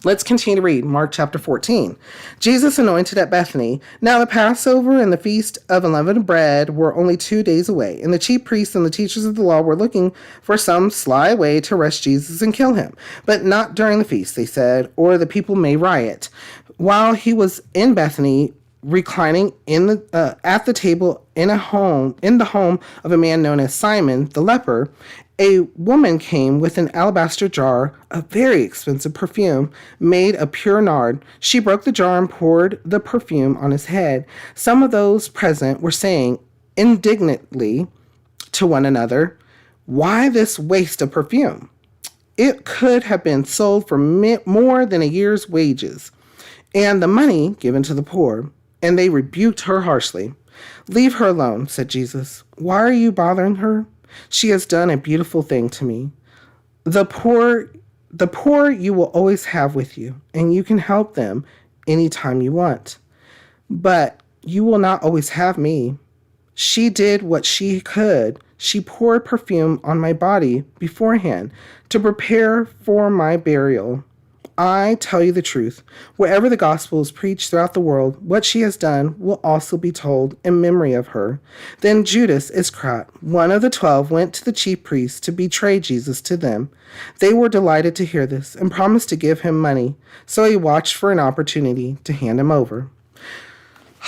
Let's continue to read Mark chapter 14. Jesus anointed at Bethany. Now the Passover and the feast of unleavened bread were only 2 days away, and the chief priests and the teachers of the law were looking for some sly way to arrest Jesus and kill him. But not during the feast, they said, or the people may riot. While he was in Bethany, reclining at the table in the home of a man known as Simon the leper, a woman came with an alabaster jar of very expensive perfume made of pure nard. She broke the jar and poured the perfume on his head. Some of those present were saying indignantly to one another, "Why this waste of perfume? It could have been sold for more than a year's wages, and the money given to the poor." And they rebuked her harshly. "Leave her alone," said Jesus. "Why are you bothering her? She has done a beautiful thing to me. The poor you will always have with you, and you can help them anytime you want. But you will not always have me. She did what she could. She poured perfume on my body beforehand to prepare for my burial. I tell you the truth, wherever the gospel is preached throughout the world, what she has done will also be told in memory of her." Then Judas Iscariot, one of the 12, went to the chief priests to betray Jesus to them. They were delighted to hear this and promised to give him money, so he watched for an opportunity to hand him over.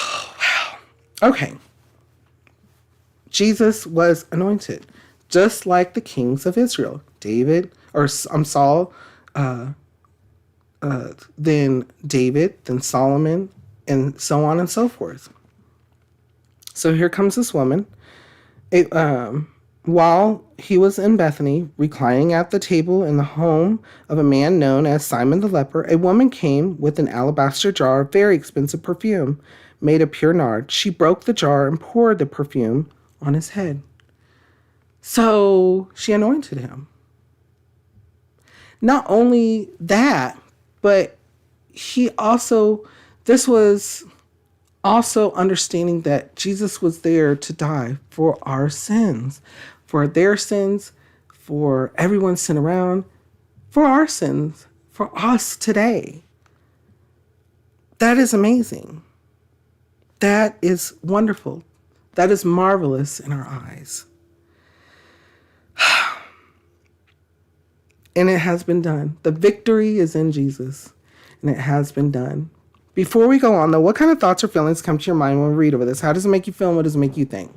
Oh, wow. Okay. Jesus was anointed, just like the kings of Israel. Saul, then David, then Solomon, and so on and so forth. So here comes this woman. While he was in Bethany, reclining at the table in the home of a man known as Simon the leper, a woman came with an alabaster jar of very expensive perfume made of pure nard. She broke the jar and poured the perfume on his head. So she anointed him. Not only that, but this was also understanding that Jesus was there to die for our sins, for their sins, for everyone's sin around, for our sins, for us today. That is amazing. That is wonderful. That is marvelous in our eyes. And it has been done. The victory is in Jesus, and it has been done. Before we go on, though, what kind of thoughts or feelings come to your mind when we read over this? How does it make you feel, and what does it make you think?